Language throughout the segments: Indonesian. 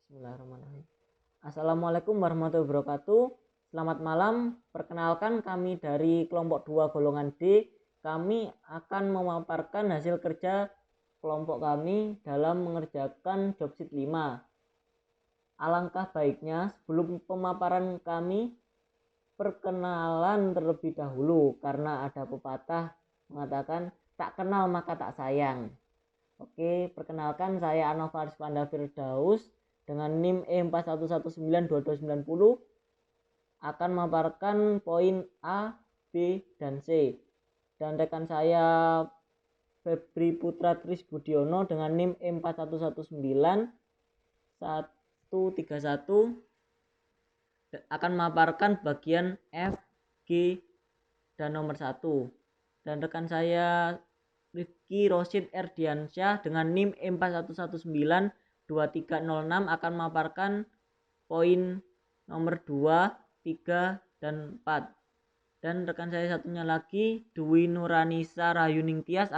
Bismillahirrahmanirrahim. Assalamualaikum warahmatullahi wabarakatuh. Selamat malam. Perkenalkan, kami dari kelompok 2 golongan D. Kami akan memaparkan hasil kerja kelompok kami dalam mengerjakan job sheet 5. Alangkah baiknya sebelum pemaparan kami perkenalan terlebih dahulu, karena ada pepatah mengatakan tak kenal maka tak sayang. Oke, perkenalkan, saya Anofaris Panda Firdaus dengan NIM E41192290 akan memaparkan poin A, B, dan C. Dan rekan saya Febri Putra Tris Budiono dengan NIM E41191131 akan memaparkan bagian F, G, dan nomor 1. Dan rekan saya Rifki Rosid Erdiansyah dengan NIM E41192306 akan memaparkan poin nomor 2, 3, dan 4. Dan rekan saya satunya lagi Dwi Nuranisa Rahayuning Tias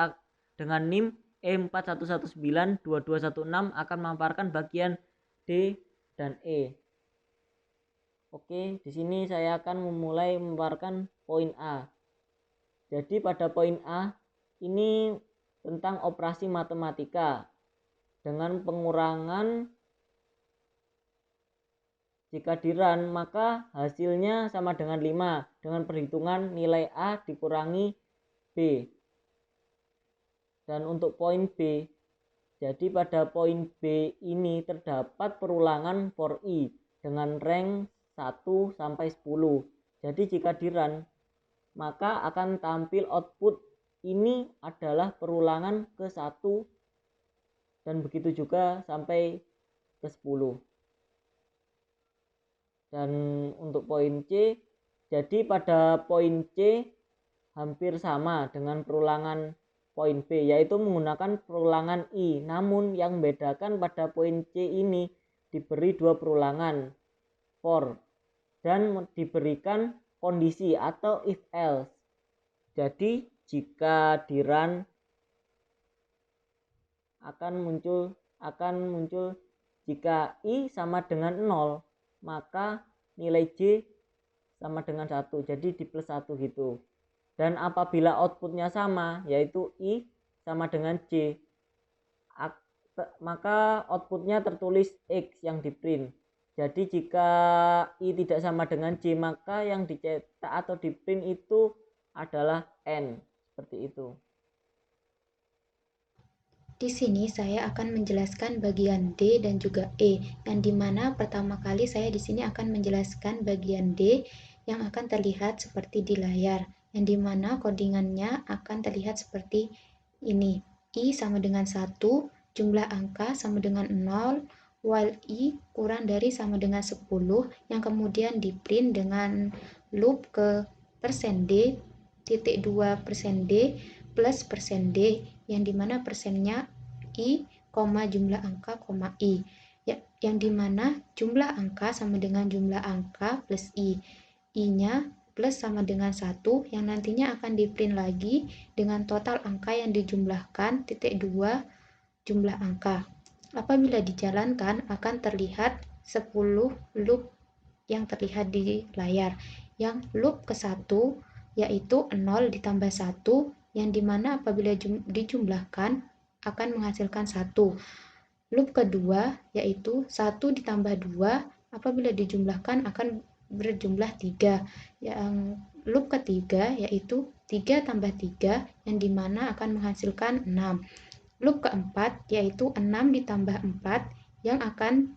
dengan NIM E41192216 akan memaparkan bagian D dan E. Oke, di sini saya akan memulai memaparkan poin A. Jadi pada poin A ini tentang operasi matematika dengan pengurangan jika di run maka hasilnya sama dengan 5 dengan perhitungan nilai A dikurangi B. Dan untuk poin B, jadi pada poin B ini terdapat perulangan for I dengan rank 1 sampai 10. Jadi jika di run maka akan tampil output ini adalah perulangan ke 1 dan begitu juga sampai ke 10. Dan untuk poin C, jadi pada poin C hampir sama dengan perulangan poin B, yaitu menggunakan perulangan I. Namun yang membedakan pada poin C ini diberi 2 perulangan for dan diberikan kondisi atau if else. Jadi jika di run akan muncul jika I sama dengan 0 maka nilai J sama dengan 1, jadi di plus 1 gitu. Dan apabila outputnya sama, yaitu I sama dengan J, maka outputnya tertulis X yang di print. Jadi jika I tidak sama dengan J, maka yang dicetak atau di print itu adalah N, seperti itu. Di sini saya akan menjelaskan bagian D dan juga E, yang dimana pertama kali saya di sini akan menjelaskan bagian D yang akan terlihat seperti di layar, yang dimana codingannya akan terlihat seperti ini. I sama dengan 1, jumlah angka sama dengan 0, while I kurang dari sama dengan 10, yang kemudian di print dengan loop ke %D, titik 2 %D, plus %D, yang dimana persennya I, jumlah angka, I, ya, yang dimana jumlah angka sama dengan jumlah angka plus I-nya plus sama dengan 1, yang nantinya akan di print lagi dengan total angka yang dijumlahkan, titik 2 jumlah angka. Apabila dijalankan akan terlihat 10 loop yang terlihat di layar. Yang loop ke-1 yaitu 0 ditambah 1, yang dimana apabila dijumlahkan akan menghasilkan 1. Loop kedua yaitu 1 ditambah 2, apabila dijumlahkan akan berjumlah 3. Yang loop ketiga yaitu 3 tambah 3, yang dimana akan menghasilkan 6. Loop keempat yaitu 6 ditambah 4, yang akan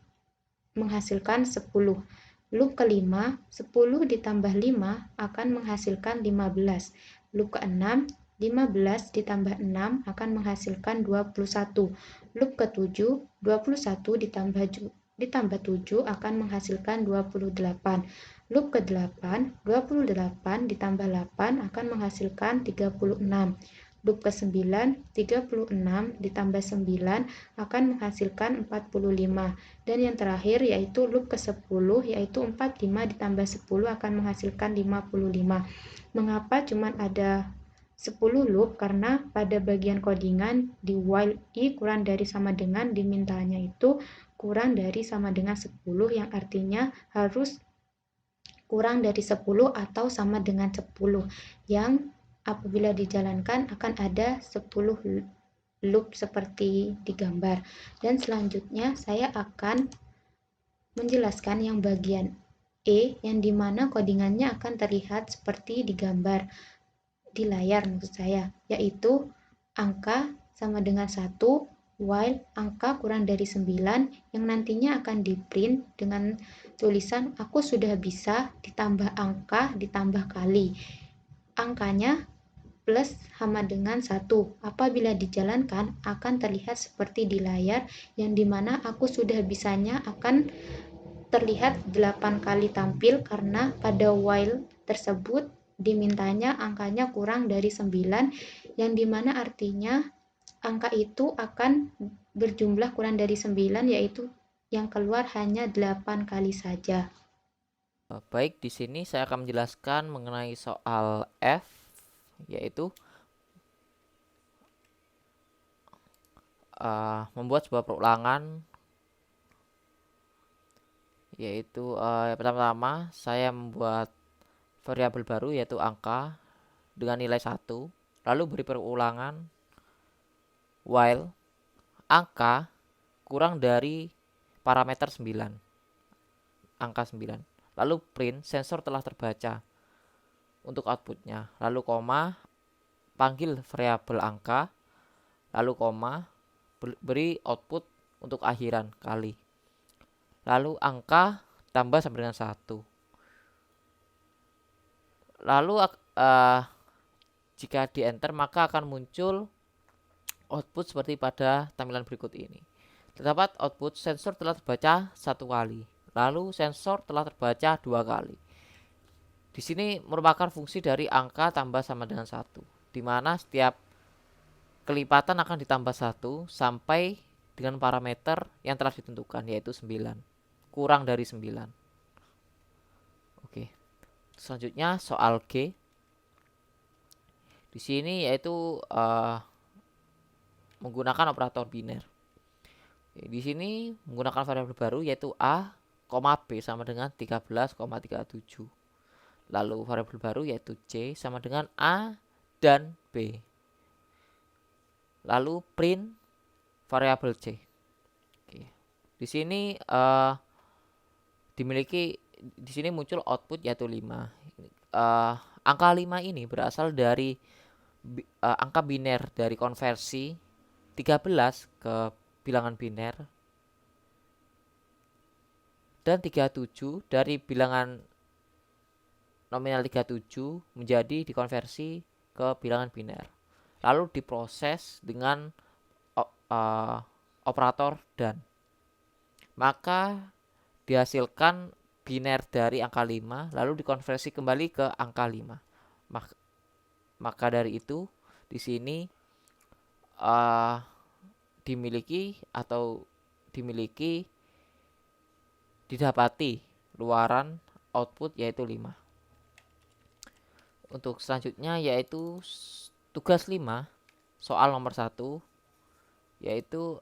menghasilkan 10. Loop kelima, 10 ditambah 5 akan menghasilkan 15. Loop keenam, 15 ditambah 6 akan menghasilkan 21. Loop ketujuh, 21 ditambah 7 akan menghasilkan 28. Loop ke-8, 28 ditambah 8 akan menghasilkan 36. Loop ke-9, 36 ditambah 9 akan menghasilkan 45. Dan yang terakhir yaitu loop ke-10, yaitu 45 ditambah 10 akan menghasilkan 55. Mengapa cuma ada 10 loop? Karena pada bagian codingan di while I kurang dari sama dengan dimintanya itu kurang dari sama dengan 10, yang artinya harus kurang dari 10 atau sama dengan 10, yang apabila dijalankan akan ada 10 loop seperti di gambar. Dan selanjutnya saya akan menjelaskan yang bagian E, yang dimana codingannya akan terlihat seperti di gambar di layar maksud saya, yaitu angka sama dengan 1, while angka kurang dari 9, yang nantinya akan di print dengan tulisan aku sudah bisa ditambah angka ditambah kali. Angkanya plus sama dengan 1. Apabila dijalankan akan terlihat seperti di layar, yang dimana aku sudah bisanya akan terlihat 8 kali tampil karena pada while tersebut dimintanya angkanya kurang dari 9, yang dimana artinya angka itu akan berjumlah kurang dari 9, yaitu yang keluar hanya 8 kali saja. Baik, di sini saya akan menjelaskan mengenai soal F, yaitu membuat sebuah perulangan, yaitu pertama-tama saya membuat variabel baru yaitu angka dengan nilai 1, lalu beri perulangan while angka kurang dari parameter 9, angka 9, lalu print sensor telah terbaca untuk outputnya, lalu koma, panggil variabel angka, lalu koma, beri output untuk akhiran kali, lalu angka tambah sama dengan 1. Lalu jika di enter maka akan muncul output seperti pada tampilan berikut ini. Terdapat output sensor telah terbaca 1 kali, lalu sensor telah terbaca 2 kali. Di sini merupakan fungsi dari angka tambah sama dengan 1, di mana setiap kelipatan akan ditambah 1 sampai dengan parameter yang telah ditentukan, yaitu 9, kurang dari 9. Oke. Selanjutnya soal G. Di sini yaitu menggunakan operator biner. Di sini menggunakan variabel baru yaitu A, B sama dengan 13,37. Lalu variabel baru yaitu C sama dengan A dan B. Lalu print variabel C. Oke. Di sini di sini muncul output yaitu 5. Angka 5 ini berasal dari angka biner dari konversi 13 ke bilangan biner, dan 37 dari bilangan nominal 37 menjadi dikonversi ke bilangan biner, lalu diproses dengan operator dan, maka dihasilkan biner dari angka 5 lalu dikonversi kembali ke angka 5. Maka dari itu di sini didapati luaran output yaitu 5. Untuk selanjutnya yaitu tugas 5, soal nomor 1, yaitu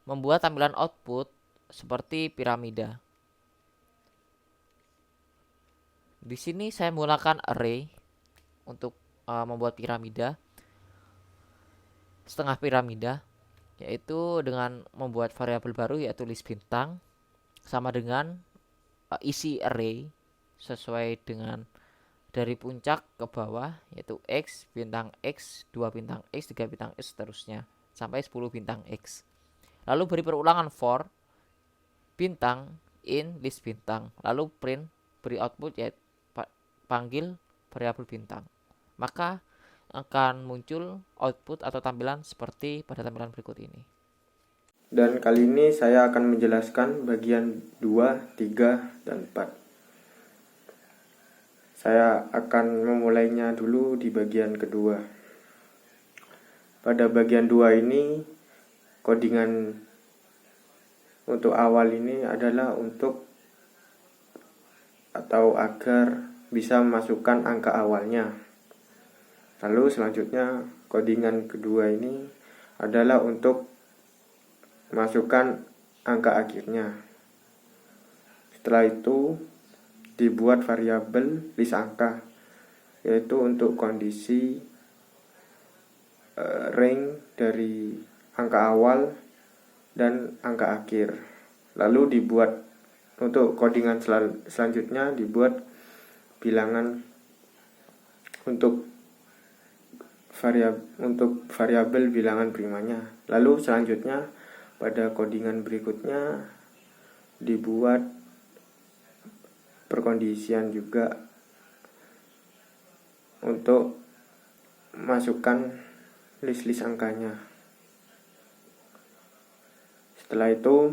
membuat tampilan output seperti piramida. Di sini saya menggunakan array untuk membuat piramida, setengah piramida, yaitu dengan membuat variabel baru yaitu list bintang sama dengan isi array sesuai dengan dari puncak ke bawah, yaitu X, bintang X, 2 bintang X, 3 bintang X, seterusnya sampai 10 bintang X. Lalu beri perulangan for bintang in list bintang, lalu print, beri output yaitu panggil variabel bintang. Maka akan muncul output atau tampilan seperti pada tampilan berikut ini. Dan kali ini saya akan menjelaskan bagian 2, 3, dan 4. Saya akan memulainya dulu di bagian kedua. Pada bagian 2 ini, codingan untuk awal ini adalah untuk atau agar bisa memasukkan angka awalnya. Lalu selanjutnya codingan kedua ini adalah untuk masukkan angka akhirnya. Setelah itu dibuat variabel list angka, yaitu untuk kondisi range dari angka awal dan angka akhir. Lalu dibuat untuk codingan selanjutnya dibuat bilangan untuk variabel bilangan primanya. Lalu selanjutnya pada codingan berikutnya dibuat perkondisian juga untuk masukkan list-list angkanya. Setelah itu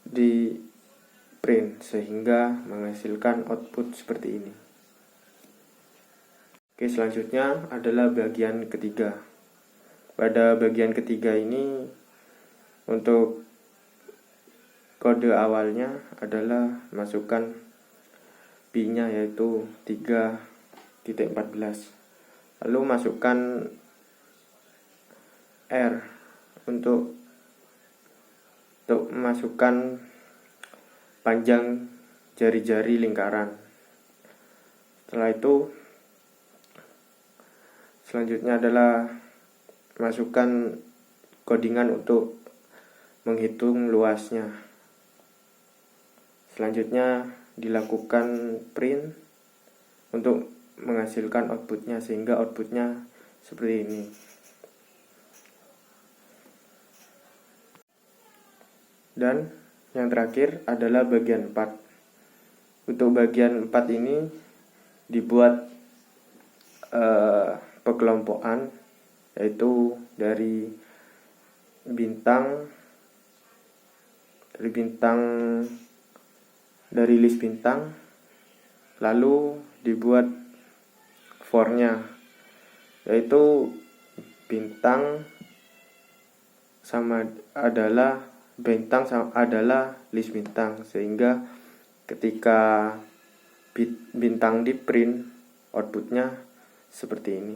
di print sehingga menghasilkan output seperti ini. Oke, selanjutnya adalah bagian ketiga. Pada bagian ketiga ini untuk kode awalnya adalah masukkan pi-nya yaitu 3.14. Lalu masukkan R untuk memasukkan panjang jari-jari lingkaran. Setelah itu selanjutnya adalah masukkan codingan untuk menghitung luasnya. Selanjutnya dilakukan print untuk menghasilkan outputnya sehingga outputnya seperti ini. Dan yang terakhir adalah bagian 4. Untuk bagian 4 ini dibuat pengelompokan, yaitu dari list bintang, lalu dibuat for-nya, yaitu bintang adalah list bintang, sehingga ketika bintang di print outputnya seperti ini.